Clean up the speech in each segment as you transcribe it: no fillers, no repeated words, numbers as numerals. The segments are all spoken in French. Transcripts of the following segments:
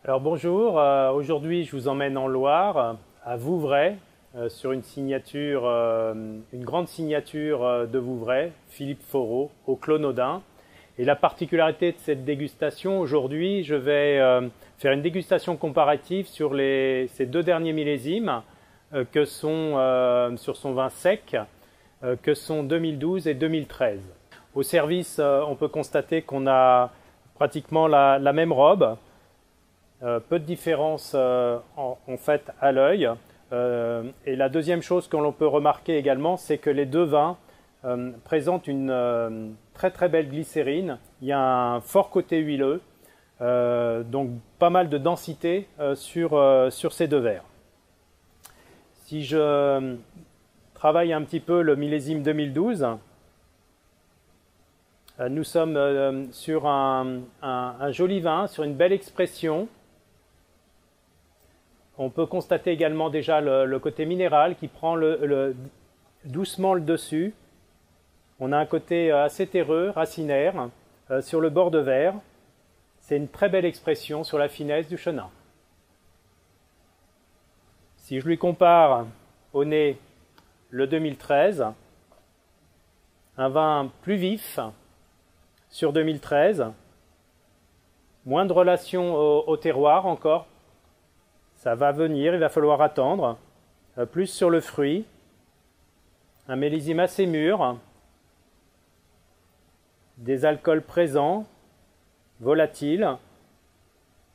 Alors bonjour, aujourd'hui je vous emmène en Loire, à Vouvray, sur une signature, une grande signature de Vouvray, Philippe Foreau, au Clos Naudin. Et la particularité de cette dégustation, aujourd'hui je vais faire une dégustation comparative sur ces deux derniers millésimes que sont, sur son vin sec, que sont 2012 et 2013. Au service, on peut constater qu'on a pratiquement la même robe. Peu de différence en fait à l'œil. Et la deuxième chose que l'on peut remarquer également, c'est que les deux vins présentent une très très belle glycérine. Il y a un fort côté huileux, donc pas mal de densité sur ces deux verres. Si je travaille un petit peu le millésime 2012, nous sommes sur un joli vin, sur une belle expression. On peut constater également déjà le côté minéral qui prend doucement le dessus. On a un côté assez terreux, racinaire, sur le bord de verre. C'est une très belle expression sur la finesse du chenin. Si je lui compare au nez le 2013, un vin plus vif sur 2013, moins de relation au terroir encore. Ça va venir, il va falloir attendre. Plus sur le fruit. Un millésime assez mûr. Des alcools présents, volatiles,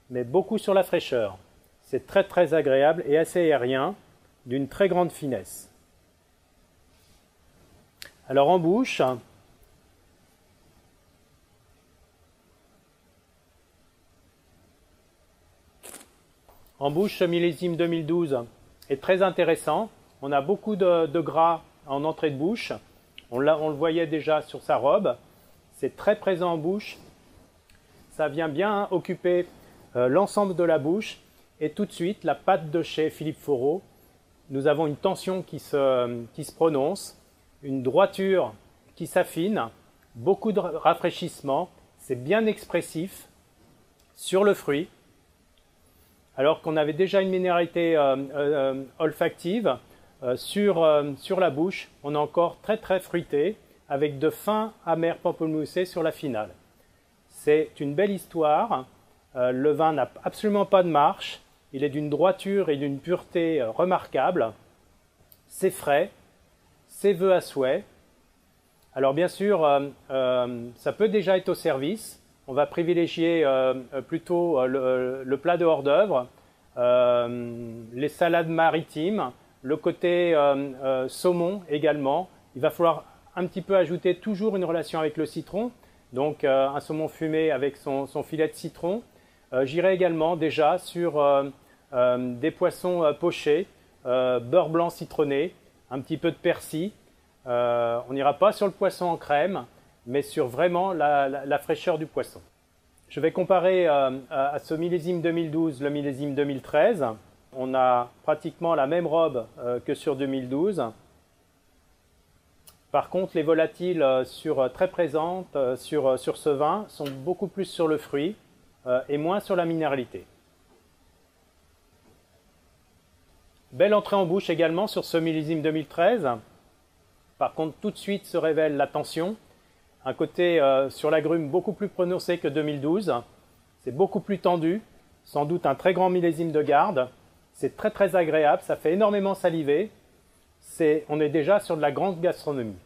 mais beaucoup sur la fraîcheur. C'est très très agréable et assez aérien, d'une très grande finesse. Alors en bouche, ce millésime 2012 est très intéressant. On a beaucoup de gras en entrée de bouche. On le voyait déjà sur sa robe. C'est très présent en bouche. Ça vient bien occuper l'ensemble de la bouche. Et tout de suite, la patte de chez Philippe Foreau, nous avons une tension qui se prononce, une droiture qui s'affine, beaucoup de rafraîchissement. C'est bien expressif sur le fruit. Alors qu'on avait déjà une minéralité olfactive, sur la bouche, on est encore très très fruité, avec de fins amers pamplemoussés sur la finale. C'est une belle histoire, le vin n'a absolument pas de marche, il est d'une droiture et d'une pureté remarquable, c'est frais, c'est vœu à souhait. Alors bien sûr, ça peut déjà être au service. On va privilégier plutôt le plat de hors d'œuvre, les salades maritimes, le côté saumon également. Il va falloir un petit peu ajouter toujours une relation avec le citron, donc un saumon fumé avec son filet de citron. J'irai également déjà sur des poissons pochés, beurre blanc citronné, un petit peu de persil. On n'ira pas sur le poisson en crème, mais sur vraiment la fraîcheur du poisson. Je vais comparer à ce millésime 2012 le millésime 2013. On a pratiquement la même robe que sur 2012. Par contre, les volatiles très présentes sur ce vin sont beaucoup plus sur le fruit et moins sur la minéralité. Belle entrée en bouche également sur ce millésime 2013. Par contre, tout de suite se révèle la tension. Un côté sur l'agrume beaucoup plus prononcé que 2012. C'est beaucoup plus tendu. Sans doute un très grand millésime de garde. C'est très très agréable. Ça fait énormément saliver. On est déjà sur de la grande gastronomie.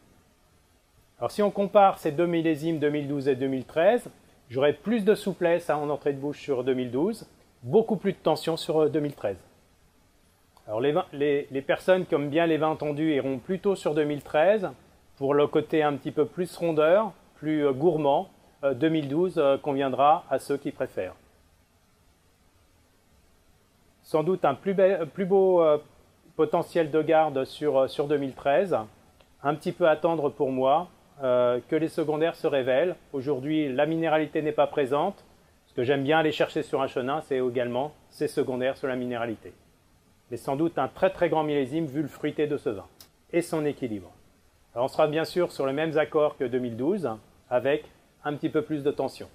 Alors si on compare ces deux millésimes 2012 et 2013, j'aurai plus de souplesse en entrée de bouche sur 2012. Beaucoup plus de tension sur 2013. Alors les personnes qui aiment bien les vins tendus iront plutôt sur 2013 pour le côté un petit peu plus rondeur, plus gourmand. 2012 conviendra à ceux qui préfèrent. Sans doute un plus beau potentiel de garde sur 2013. Un petit peu attendre pour moi que les secondaires se révèlent. Aujourd'hui, la minéralité n'est pas présente. Ce que j'aime bien aller chercher sur un chenin, c'est également ces secondaires sur la minéralité. Mais sans doute un très très grand millésime vu le fruité de ce vin et son équilibre. Alors on sera bien sûr sur les mêmes accords que 2012 avec un petit peu plus de tension.